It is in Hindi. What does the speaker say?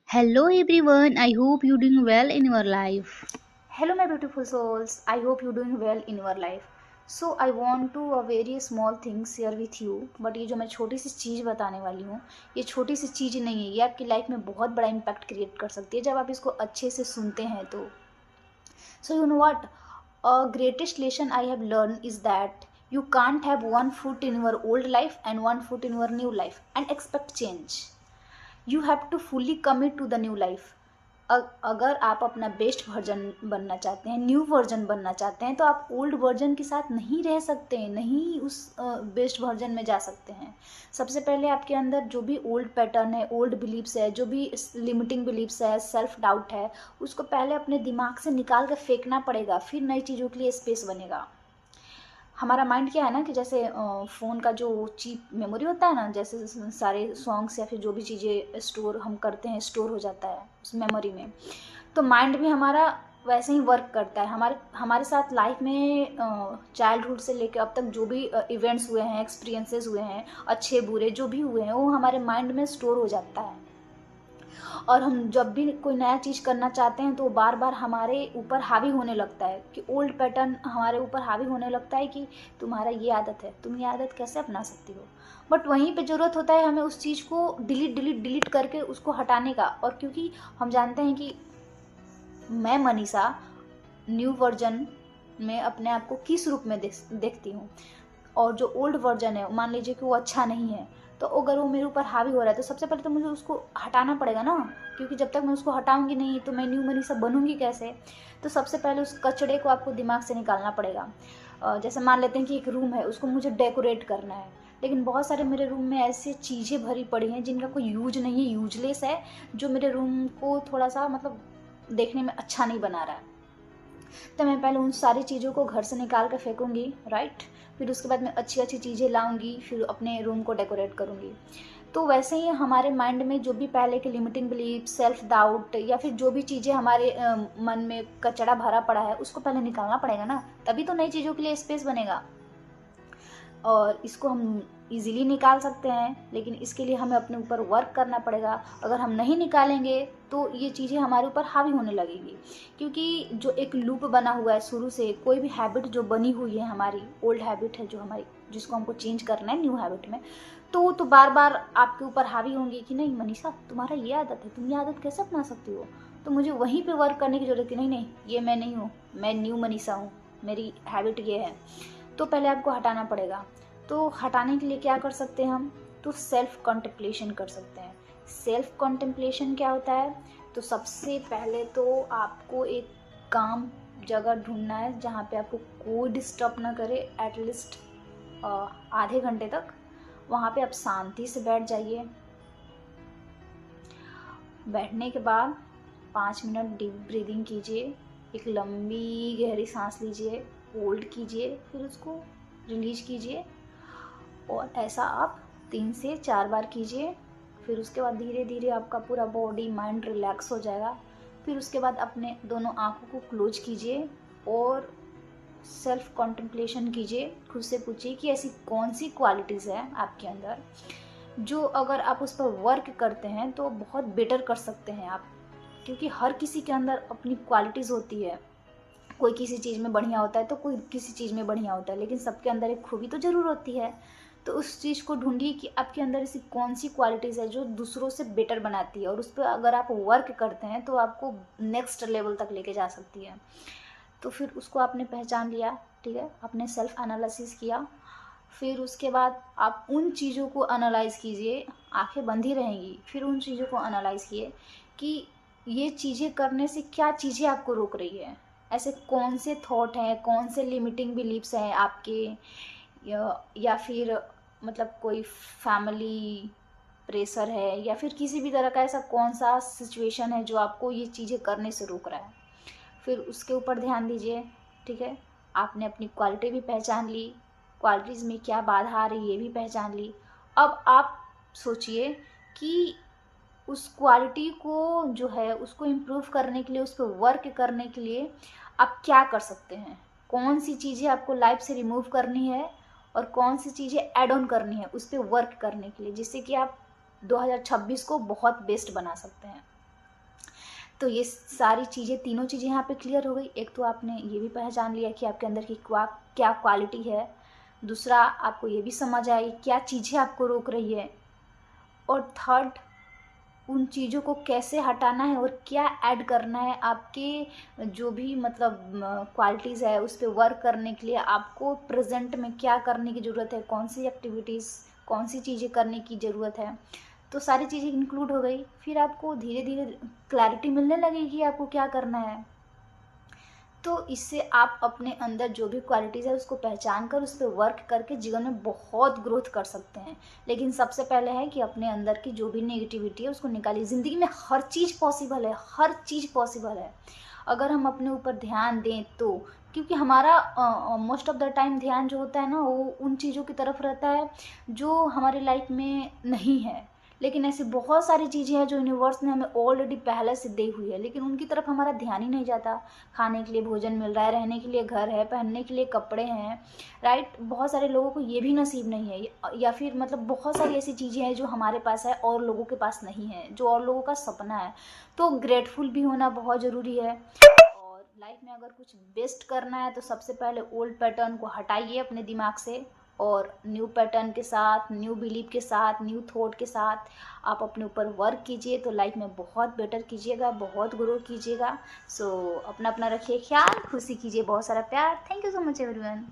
Hello everyone, I hope you're doing well in your life. Hello, my beautiful souls. I hope you're doing well in your life. So I want to a very small things share with you. But ये जो मैं छोटी सी चीज़ बताने वाली हूँ, ये छोटी सी चीज़ नहीं है, ये आपकी लाइफ में बहुत बड़ा इम्पैक्ट क्रिएट कर सकती है जब आप इसको अच्छे से सुनते हैं तो. So you know what? A greatest lesson I have learned is that you can't have one foot in your old life and one foot in your new life and expect change. You have to fully commit to the new life. अगर आप अपना बेस्ट वर्जन बनना चाहते हैं, न्यू वर्जन बनना चाहते हैं, तो आप ओल्ड वर्जन के साथ नहीं रह सकते, नहीं उस बेस्ट वर्जन में जा सकते हैं. सबसे पहले आपके अंदर जो भी ओल्ड पैटर्न है, ओल्ड बिलीव्स है, जो भी लिमिटिंग बिलीव्स है, सेल्फ डाउट है, उसको पहले अपने दिमाग से निकाल कर फेंकना पड़ेगा, फिर नई चीज़ों के लिए स्पेस बनेगा. हमारा माइंड क्या है ना कि जैसे फ़ोन का जो चीप मेमोरी होता है ना, जैसे सारे सॉन्ग्स या फिर जो भी चीज़ें स्टोर हम करते हैं स्टोर हो जाता है उस मेमोरी में. तो माइंड भी हमारा वैसे ही वर्क करता है. हमारे हमारे साथ लाइफ में चाइल्डहुड से लेकर अब तक जो भी इवेंट्स हुए हैं, एक्सपीरियंसेस हुए हैं, अच्छे बुरे जो भी हुए हैं, वो हमारे माइंड में स्टोर हो जाता है. और हम जब भी कोई नया चीज़ करना चाहते हैं तो बार बार हमारे ऊपर हावी होने लगता है कि ओल्ड पैटर्न हमारे ऊपर हावी होने लगता है कि तुम्हारा ये आदत है, तुम ये आदत कैसे अपना सकती हो. बट वहीं पे ज़रूरत होता है हमें उस चीज़ को डिलीट डिलीट डिलीट करके उसको हटाने का. और क्योंकि हम जानते हैं कि मैं मनीषा न्यू वर्जन में अपने आप को किस रूप में देखती हूँ, और जो ओल्ड वर्जन है मान लीजिए कि वो अच्छा नहीं है, तो अगर वो मेरे ऊपर हावी हो रहा है तो सबसे पहले तो मुझे उसको हटाना पड़ेगा ना. क्योंकि जब तक मैं उसको हटाऊंगी नहीं तो मैं न्यू मनीषा बनूंगी कैसे. तो सबसे पहले उस कचड़े को आपको दिमाग से निकालना पड़ेगा. जैसे मान लेते हैं कि एक रूम है, उसको मुझे डेकोरेट करना है, लेकिन बहुत सारे मेरे रूम में ऐसी चीज़ें भरी पड़ी हैं जिनका कोई यूज नहीं है, यूजलेस है, जो मेरे रूम को थोड़ा सा मतलब देखने में अच्छा नहीं बना रहा है. तो मैं पहले उन सारी चीज़ों को घर से निकाल कर फेंकूंगी, राइट. फिर उसके बाद मैं अच्छी अच्छी चीज़ें लाऊंगी, फिर अपने रूम को डेकोरेट करूंगी. तो वैसे ही हमारे माइंड में जो भी पहले के लिमिटिंग बिलीफ, सेल्फ डाउट या फिर जो भी चीज़ें हमारे मन में कचरा भरा पड़ा है, उसको पहले निकालना पड़ेगा ना, तभी तो नई चीज़ों के लिए स्पेस बनेगा. और इसको हम इजीली निकाल सकते हैं, लेकिन इसके लिए हमें अपने ऊपर वर्क करना पड़ेगा. अगर हम नहीं निकालेंगे तो ये चीज़ें हमारे ऊपर हावी होने लगेगी. क्योंकि जो एक लूप बना हुआ है शुरू से, कोई भी हैबिट जो बनी हुई है, हमारी ओल्ड हैबिट है जो हमारी, जिसको हमको चेंज करना है न्यू हैबिट में, तो बार बार आपके ऊपर हावी होंगी कि नहीं मनीषा, तुम्हारा ये आदत है, तुम ये आदत कैसे अपना सकती हो. तो मुझे वहीं पे वर्क करने की जरूरत है. नहीं नहीं, ये मैं नहीं हूँ, मैं न्यू मनीषा हूँ, मेरी हैबिट ये है. तो पहले आपको हटाना पड़ेगा. तो हटाने के लिए क्या कर सकते हैं हम, तो सेल्फ कॉन्टेम्पलेशन कर सकते हैं. सेल्फ कॉन्टेम्पलेशन क्या होता है, तो सबसे पहले तो आपको एक काम जगह ढूंढना है जहाँ पे आपको कोई डिस्टर्ब ना करे, एटलीस्ट आधे घंटे तक. वहाँ पे आप शांति से बैठ जाइए. बैठने के बाद 5 मिनट डीप ब्रीदिंग कीजिए, एक लंबी गहरी सांस लीजिए, होल्ड कीजिए, फिर उसको रिलीज कीजिए. और ऐसा आप 3 से 4 बार कीजिए. फिर उसके बाद धीरे धीरे आपका पूरा बॉडी माइंड रिलैक्स हो जाएगा. फिर उसके बाद अपने दोनों आंखों को क्लोज कीजिए और सेल्फ कॉन्टेम्पलेशन कीजिए. खुद से पूछिए कि ऐसी कौन सी क्वालिटीज़ है आपके अंदर जो अगर आप उस पर वर्क करते हैं तो बहुत बेटर कर सकते हैं आप. क्योंकि हर किसी के अंदर अपनी क्वालिटीज़ होती है. कोई किसी चीज़ में बढ़िया होता है तो कोई किसी चीज़ में बढ़िया होता है, लेकिन सबके अंदर एक खूबी तो ज़रूर होती है. तो उस चीज़ को ढूंढिए कि आपके अंदर ऐसी कौन सी क्वालिटीज़ है जो दूसरों से बेटर बनाती है, और उस पर अगर आप वर्क करते हैं तो आपको नेक्स्ट लेवल तक लेके जा सकती है. तो फिर उसको आपने पहचान लिया, ठीक है, आपने सेल्फ एनालिसिस किया. फिर उसके बाद आप उन चीज़ों को एनालाइज कीजिए, आंखें बंद ही रहेंगी. फिर उन चीज़ों को एनालाइज किए कि ये चीज़ें करने से क्या चीज़ें आपको रोक रही है. ऐसे कौन से थॉट हैं, कौन से लिमिटिंग बिलीव्स हैं आपके, या फिर मतलब कोई फैमिली प्रेशर है, या फिर किसी भी तरह का ऐसा कौन सा सिचुएशन है जो आपको ये चीज़ें करने से रोक रहा है. फिर उसके ऊपर ध्यान दीजिए, ठीक है. आपने अपनी क्वालिटी भी पहचान ली, क्वालिटीज़ में क्या बाधा आ रही है ये भी पहचान ली. अब आप सोचिए कि उस क्वालिटी को जो है उसको इम्प्रूव करने के लिए, उस पर वर्क करने के लिए आप क्या कर सकते हैं. कौन सी चीज़ें आपको लाइफ से रिमूव करनी है और कौन सी चीज़ें ऐड ऑन करनी है उस पर वर्क करने के लिए, जिससे कि आप 2026 को बहुत बेस्ट बना सकते हैं. तो ये सारी चीज़ें, तीनों चीज़ें यहाँ पे क्लियर हो गई। एक तो आपने ये भी पहचान लिया कि आपके अंदर की क्या क्वालिटी है। दूसरा, आपको ये भी समझ आई क्या चीज़ें आपको रोक रही है। और थर्ड, उन चीज़ों को कैसे हटाना है और क्या ऐड करना है आपके जो भी मतलब क्वालिटीज़ है उस पर वर्क करने के लिए आपको प्रेजेंट में क्या करने की ज़रूरत है, कौन सी एक्टिविटीज़, कौन सी चीज़ें करने की ज़रूरत है। तो सारी चीज़ें इंक्लूड हो गई। फिर आपको धीरे धीरे क्लैरिटी मिलने लगेगी कि आपको क्या करना है। तो इससे आप अपने अंदर जो भी क्वालिटीज़ है उसको पहचान कर उस पर वर्क करके जीवन में बहुत ग्रोथ कर सकते हैं। लेकिन सबसे पहले है कि अपने अंदर की जो भी नेगेटिविटी है उसको निकालिए। ज़िंदगी में हर चीज़ पॉसिबल है, हर चीज़ पॉसिबल है अगर हम अपने ऊपर ध्यान दें तो। क्योंकि हमारा मोस्ट ऑफ द टाइम ध्यान जो होता है ना वो उन चीज़ों की तरफ रहता है जो हमारी लाइफ में नहीं है। लेकिन ऐसी बहुत सारी चीज़ें हैं जो यूनिवर्स ने हमें ऑलरेडी पहले से दी हुई है, लेकिन उनकी तरफ हमारा ध्यान ही नहीं जाता। खाने के लिए भोजन मिल रहा है, रहने के लिए घर है, पहनने के लिए कपड़े हैं, राइट। बहुत सारे लोगों को ये भी नसीब नहीं है, या फिर मतलब बहुत सारी ऐसी चीज़ें हैं जो हमारे पास है और लोगों के पास नहीं है, जो और लोगों का सपना है। तो ग्रेटफुल भी होना बहुत ज़रूरी है। और लाइफ में अगर कुछ बेस्ट करना है तो सबसे पहले ओल्ड पैटर्न को हटाइए अपने दिमाग से, और न्यू पैटर्न के साथ, न्यू बिलीव के साथ, न्यू थॉट के साथ आप अपने ऊपर वर्क कीजिए। तो लाइफ में बहुत बेटर कीजिएगा, बहुत ग्रो कीजिएगा। सो अपना अपना रखिए ख्याल, खुशी कीजिए, बहुत सारा प्यार। Thank you so much everyone.